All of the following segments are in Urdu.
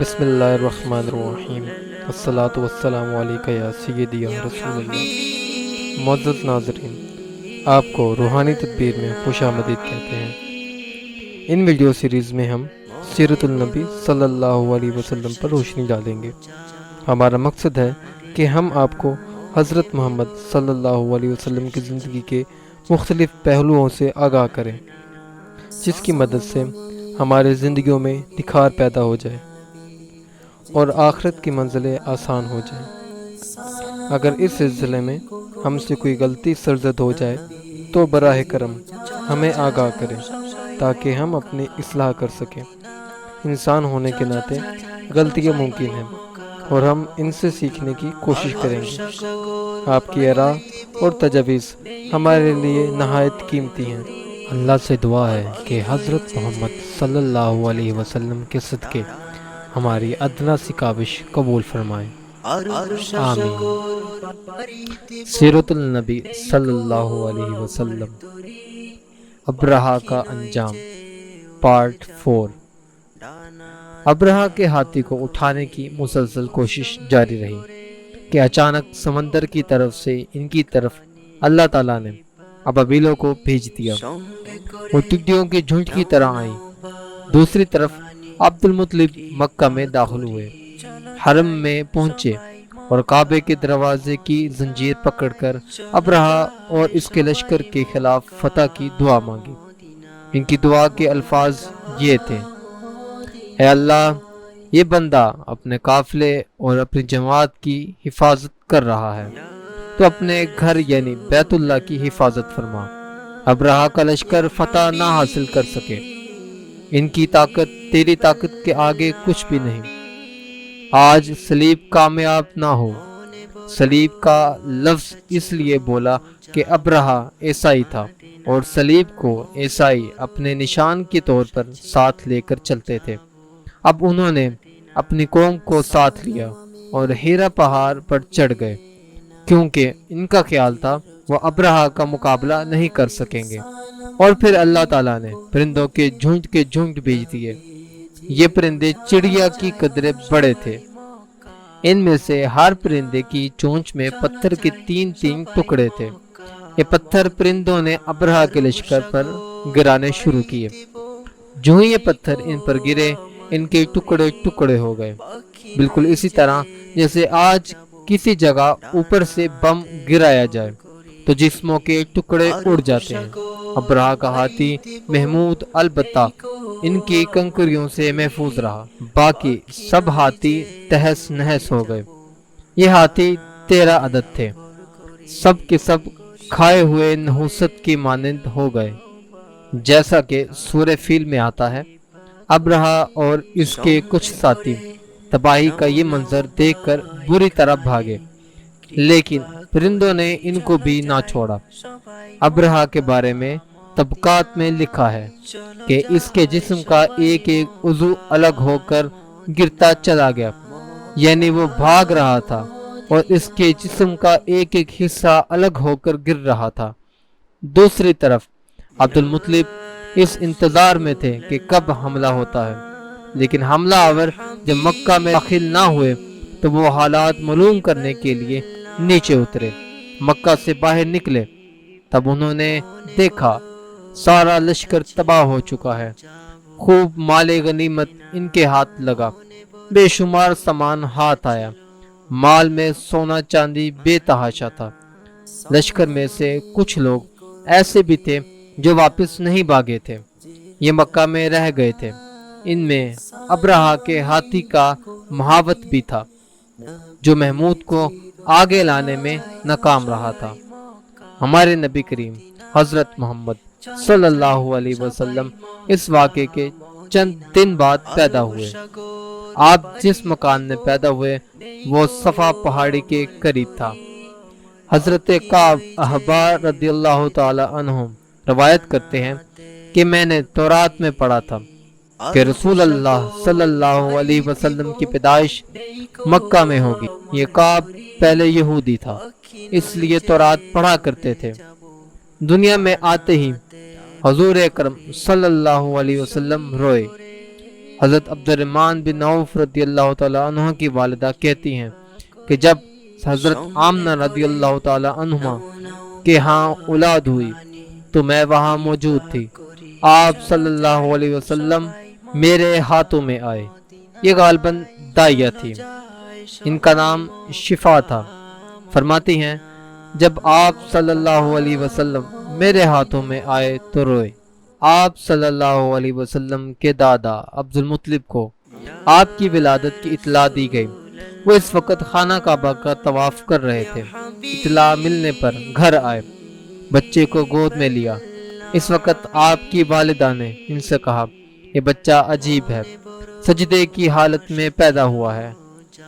بسم اللہ الرحمن الرحیم الصلاۃ والسلام علیکہ یا سیدی یا رسول اللہ۔ معزز ناظرین، آپ کو روحانی تدبیر میں خوش آمدید کہتے ہیں۔ ان ویڈیو سیریز میں ہم سیرت النبی صلی اللہ علیہ وسلم پر روشنی ڈالیں گے۔ ہمارا مقصد ہے کہ ہم آپ کو حضرت محمد صلی اللہ علیہ وسلم کی زندگی کے مختلف پہلوؤں سے آگاہ کریں، جس کی مدد سے ہمارے زندگیوں میں نکھار پیدا ہو جائے اور آخرت کی منزلیں آسان ہو جائیں۔ اگر اس سلسلے میں ہم سے کوئی غلطی سرزد ہو جائے تو براہ کرم ہمیں آگاہ کریں تاکہ ہم اپنی اصلاح کر سکیں۔ انسان ہونے کے ناطے غلطیاں ممکن ہیں اور ہم ان سے سیکھنے کی کوشش کریں گے۔ آپ کی آراء اور تجاویز ہمارے لیے نہایت قیمتی ہیں۔ اللہ سے دعا ہے کہ حضرت محمد صلی اللہ علیہ وسلم کے صدقے ہماری ادنا سی کاوش قبول فرمائے، آمین۔ سیرت النبی صلی اللہ علیہ وسلم، ابرہہ کا انجام، پارٹ 4۔ ابرہہ کے ہاتھی کو اٹھانے کی مسلسل کوشش جاری رہی کہ اچانک سمندر کی طرف سے ان کی طرف اللہ تعالیٰ نے ابابیلوں کو بھیج دیا۔ وہ ٹڈیوں کے جھنڈ کی طرح آئیں۔ دوسری طرف عبد المطلب مکہ میں داخل ہوئے، حرم میں پہنچے اور کعبے کے دروازے کی زنجیر پکڑ کر ابرہہ اور اس کے لشکر کے خلاف فتح کی دعا مانگی۔ ان کی دعا کے الفاظ یہ تھے: اے اللہ، یہ بندہ اپنے قافلے اور اپنی جماعت کی حفاظت کر رہا ہے، تو اپنے گھر یعنی بیت اللہ کی حفاظت فرما۔ ابرہہ کا لشکر فتح نہ حاصل کر سکے، ان کی طاقت تیری طاقت کے آگے کچھ بھی نہیں۔ آج صلیب کامیاب نہ ہو۔ صلیب کا لفظ اس لیے بولا کہ ابرہہ عیسائی تھا اور صلیب کو عیسائی اپنے نشان کے طور پر ساتھ لے کر چلتے تھے۔ اب انہوں نے اپنی قوم کو ساتھ لیا اور ہیرا پہاڑ پر چڑھ گئے، کیونکہ ان کا خیال تھا وہ ابرہہ کا مقابلہ نہیں کر سکیں گے۔ اور پھر اللہ تعالیٰ نے پرندوں کے جھنڈ بھیج دیے۔ یہ پرندے چڑیا کی قدرے بڑے تھے۔ ان میں سے ہر پرندے کی چونچ میں پتھر کے 3 ٹکڑے تھے۔ یہ پتھر پرندوں نے ابرہہ کے لشکر پر گرانے شروع کیے۔ جو ہی یہ پتھر ان پر گرے، ان کے ٹکڑے ہو گئے، بالکل اسی طرح جیسے آج کسی جگہ اوپر سے بم گرایا جائے تو جسموں کے ٹکڑے اڑ جاتے ہیں۔ ابرہہ کا ہاتھی محمود البتہ ان کی کنکریوں سے محفوظ رہا، باقی سب ہاتھی تہس نہس ہو گئے۔ یہ ہاتھی 13 عدد تھے، سب کے سب کھائے ہوئے نحوست کی مانند ہو گئے، جیسا کہ سورہ فیل میں آتا ہے۔ ابرہہ اور اس کے کچھ ساتھی تباہی کا یہ منظر دیکھ کر بری طرح بھاگے، لیکن پرندوں نے ان کو بھی نہ چھوڑا۔ ابرہہ کے بارے میں طبقات میں لکھا ہے کہ اس کے جسم کا ایک عضو الگ ہو کر گرتا چلا گیا، یعنی وہ بھاگ رہا تھا اور اس کے جسم کا ایک حصہ الگ ہو کر گر رہا تھا۔ دوسری طرف عبد المطلب اس انتظار میں تھے کہ کب حملہ ہوتا ہے، لیکن حملہ آور جب مکہ میں داخل نہ ہوئے تو وہ حالات معلوم کرنے کے لیے نیچے اترے۔ مکہ سے باہر نکلے، تب انہوں نے دیکھا سارا لشکر تباہ ہو چکا ہے۔ خوب مال غنیمت ان کے ہاتھ لگا، بے شمار سامان ہاتھ آیا، مال میں سونا چاندی بے تحاشا تھا۔ لشکر میں سے کچھ لوگ ایسے بھی تھے جو واپس نہیں بھاگے تھے، یہ مکہ میں رہ گئے تھے۔ ان میں ابرہہ کے ہاتھی کا محاوت بھی تھا، جو محمود کو آگے لانے میں ناکام رہا تھا۔ ہمارے نبی کریم حضرت محمد صلی اللہ علیہ وسلم اس واقعے کے چند دن بعد پیدا ہوئے۔ آپ جس مکان میں پیدا ہوئے وہ صفا پہاڑی کے قریب تھا۔ حضرت کعب احبار رضی اللہ تعالی عنہ روایت کرتے ہیں کہ میں نے تورات میں پڑھا تھا کہ رسول اللہ صلی اللہ علیہ وسلم کی پیدائش مکہ میں ہوگی۔ یہ کعب پہلے یہودی تھا، اس لیے تورات پڑھا کرتے تھے۔ دنیا میں آتے ہی حضور اکرم صلی اللہ علیہ وسلم روئے حضرت عبد الرحمن بن عوف رضی اللہ تعالیٰ عنہ کی والدہ کہتی ہیں کہ جب حضرت آمنہ رضی اللہ تعالیٰ عنہما کے ہاں اولاد ہوئی تو میں وہاں موجود تھی۔ آپ صلی اللہ علیہ وسلم میرے ہاتھوں میں آئے۔ یہ غالباً دائیہ تھی، ان کا نام شفا تھا۔ فرماتی ہیں جب آپ صلی اللہ علیہ وسلم میرے ہاتھوں میں آئے تو روئے۔ آپ صلی اللہ علیہ وسلم کے دادا عبد المطلب کو آپ کی ولادت کی اطلاع دی گئی۔ وہ اس وقت خانہ کعبہ کا طواف کر رہے تھے۔ اطلاع ملنے پر گھر آئے، بچے کو گود میں لیا۔ اس وقت آپ کی والدہ نے ان سے کہا یہ بچہ عجیب ہے، سجدے کی حالت میں پیدا ہوا ہے،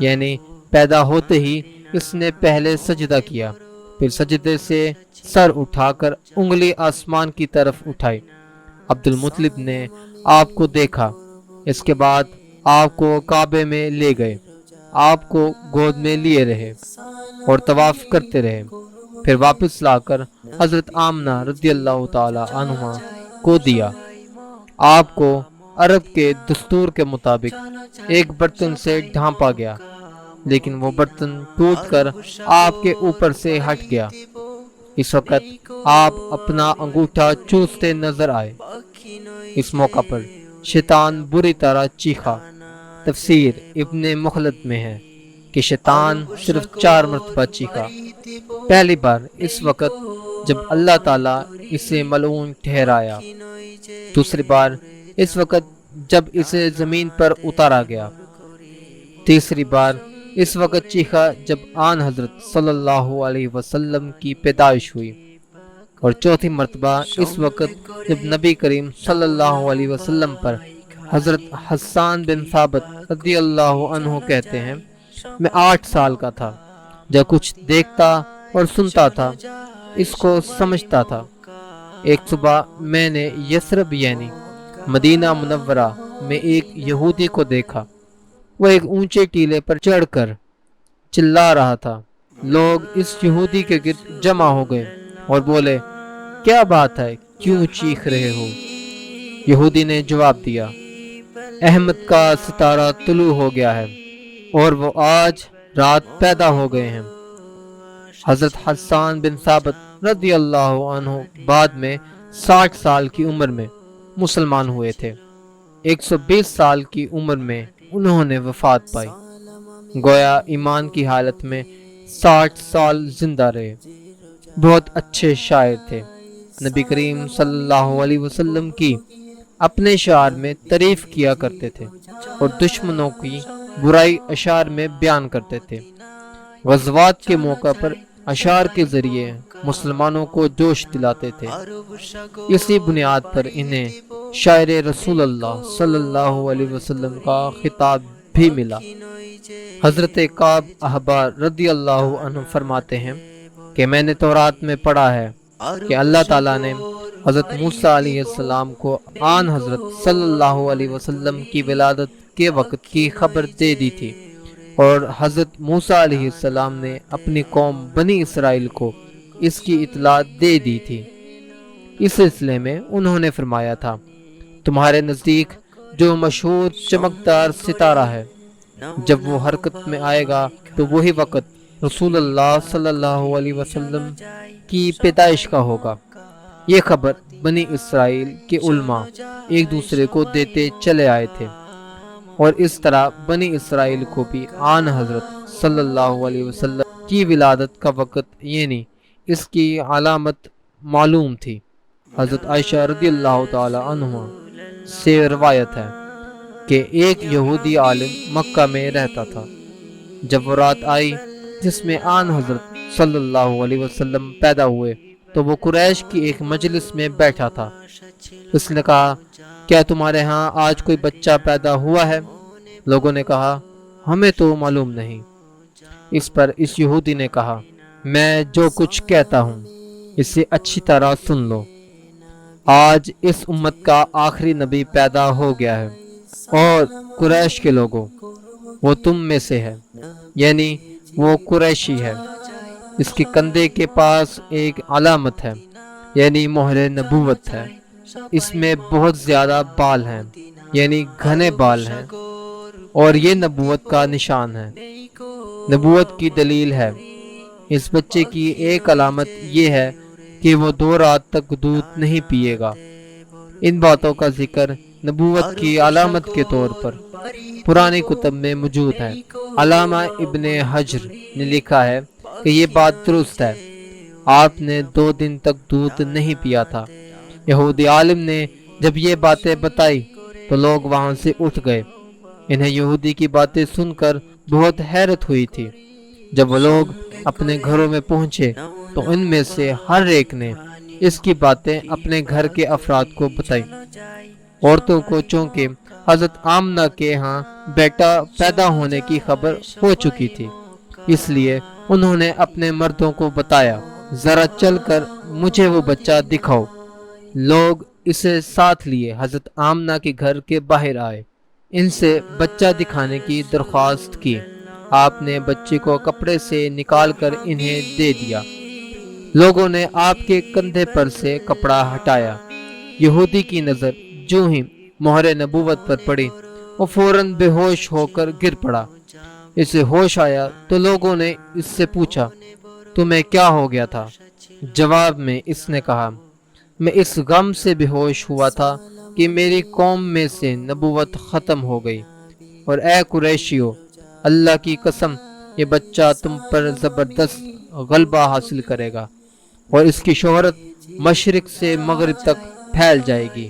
یعنی پیدا ہوتے ہی اس نے پہلے سجدہ کیا، پھر سجدے سے سر اٹھا کر انگلی آسمان کی طرف اٹھائی۔ عبد المطلب نے آپ کو دیکھا، اس کے بعد آپ کو کعبے میں لے گئے، آپ کو گود میں لیے رہے اور طواف کرتے رہے، پھر واپس لا کر حضرت آمنہ رضی اللہ تعالی عنہا کو دیا۔ آپ کو عرب کے دستور کے مطابق ایک برتن سے ڈھانپا گیا، لیکن وہ برتن ٹوٹ کر آپ کے اوپر سے ہٹ گیا۔ اس وقت آپ اپنا انگوٹھا چوستے نظر آئے۔ اس موقع پر شیطان بری طرح چیخا۔ تفسیر ابن مخلد میں ہے کہ شیطان صرف 4 مرتبہ چیخا۔ پہلی بار اس وقت جب اللہ تعالیٰ اسے ملعون ٹھہرایا، دوسری بار اس وقت جب اسے زمین پر اتارا گیا، تیسری بار اس وقت چیخا جب آن حضرت صلی اللہ علیہ وسلم کی پیدائش ہوئی، اور چوتھی مرتبہ اس وقت جب نبی کریم صلی اللہ علیہ وسلم پر حضرت حسان بن ثابت رضی اللہ عنہ کہتے ہیں میں 8 سال کا تھا، جب کچھ دیکھتا اور سنتا تھا اس کو سمجھتا تھا۔ ایک صبح میں نے یثرب یعنی مدینہ منورہ میں ایک یہودی کو دیکھا۔ وہ ایک اونچے ٹیلے پر چڑھ کر چلا رہا تھا۔ لوگ اس یہودی کے گرد جمع ہو گئے اور بولے کیا بات ہے، کیوں چیخ رہے ہو؟ یہودی نے جواب دیا احمد کا ستارہ طلوع ہو گیا ہے اور وہ آج رات پیدا ہو گئے ہیں۔ حضرت حسان بن ثابت رضی اللہ عنہ بعد میں 60 سال کی عمر میں مسلمان ہوئے تھے۔ 120 سال کی عمر میں انہوں نے وفات پائی، گویا ایمان کی حالت میں 60 سال زندہ رہے۔ بہت اچھے شاعر تھے۔ نبی کریم صلی اللہ علیہ وسلم کی اپنے اشعار میں تعریف کیا کرتے تھے اور دشمنوں کی برائی اشعار میں بیان کرتے تھے۔ غزوات کے موقع پر اشعار کے ذریعے مسلمانوں کو جوش دلاتے تھے۔ اسی بنیاد پر انہیں شاعر رسول اللہ صلی اللہ علیہ وسلم کا خطاب بھی ملا۔ حضرت کعب احبار رضی اللہ عنہ فرماتے ہیں کہ میں نے تورات میں پڑھا ہے کہ اللہ تعالیٰ نے حضرت موسیٰ علیہ السلام کو آن حضرت صلی اللہ علیہ وسلم کی ولادت کے وقت کی خبر دے دی تھی، اور حضرت موسیٰ علیہ السلام نے اپنی قوم بنی اسرائیل کو اس کی اطلاع دے دی تھی۔ اس سلسلے میں انہوں نے فرمایا تھا تمہارے نزدیک جو مشہور چمکدار ستارہ ہے، جب وہ حرکت میں آئے گا تو وہی وقت رسول اللہ صلی اللہ علیہ وسلم کی پیدائش کا ہوگا۔ یہ خبر بنی اسرائیل کے علماء ایک دوسرے کو دیتے چلے آئے تھے، اور اس طرح بنی اسرائیل کو بھی آن حضرت صلی اللہ علیہ وسلم کی ولادت کا وقت یعنی اس کی علامت معلوم تھی۔ حضرت عائشہ رضی اللہ تعالی عنہ سے روایت ہے کہ ایک یہودی عالم مکہ میں رہتا تھا۔ جب وہ رات آئی جس میں آن حضرت صلی اللہ علیہ وسلم پیدا ہوئے تو وہ قریش کی ایک مجلس میں بیٹھا تھا۔ اس نے کہا کیا تمہارے ہاں آج کوئی بچہ پیدا ہوا ہے؟ لوگوں نے کہا ہمیں تو معلوم نہیں۔ اس پر اس یہودی نے کہا میں جو کچھ کہتا ہوں اسے اچھی طرح سن لو۔ آج اس امت کا آخری نبی پیدا ہو گیا ہے، اور قریش کے لوگوں وہ تم میں سے ہے، یعنی وہ قریشی ہے۔ اس کے کندھے کے پاس ایک علامت ہے، یعنی مہر نبوت ہے۔ اس میں بہت زیادہ بال ہیں، یعنی گھنے بال ہیں، اور یہ نبوت کا نشان ہے، نبوت کی دلیل ہے۔ اس بچے کی ایک علامت یہ ہے کہ وہ 2 رات تک دودھ نہیں پیے گا۔ ان باتوں کا ذکر نبوت کی علامت کے طور پر پرانے کتب میں موجود ہے۔ علامہ ابن حجر نے لکھا ہے کہ یہ بات درست ہے، آپ نے 2 دن تک دودھ نہیں پیا تھا۔ یہودی عالم نے جب یہ باتیں بتائی تو لوگ وہاں سے اٹھ گئے۔ انہیں یہودی کی باتیں سن کر بہت حیرت ہوئی تھی۔ جب وہ لوگ اپنے گھروں میں پہنچے تو ان میں سے ہر ایک نے اس کی باتیں اپنے گھر کے افراد کو بتائی۔ عورتوں کو چونکہ حضرت آمنہ کے ہاں بیٹا پیدا ہونے کی خبر ہو چکی تھی، اس لیے انہوں نے اپنے مردوں کو بتایا، ذرا چل کر مجھے وہ بچہ دکھاؤ۔ لوگ اسے ساتھ لیے حضرت آمنہ کے گھر کے باہر آئے، ان سے بچہ دکھانے کی درخواست کی۔ آپ نے بچے کو کپڑے سے نکال کر انہیں دے دیا۔ لوگوں نے آپ کے کندھے پر سے کپڑا ہٹایا۔ یہودی کی نظر جو ہی مہر نبوت پر پڑی، وہ فوراً بے ہوش ہو کر گر پڑا۔ اسے ہوش آیا تو لوگوں نے اس سے پوچھا، تمہیں کیا ہو گیا تھا؟ جواب میں اس نے کہا، میں اس غم سے بے ہوش ہوا تھا کہ میری قوم میں سے نبوت ختم ہو گئی، اور اے قریشیو، اللہ کی قسم یہ بچہ تم پر زبردست غلبہ حاصل کرے گا، اور اس کی شہرت مشرق سے مغرب تک پھیل جائے گی۔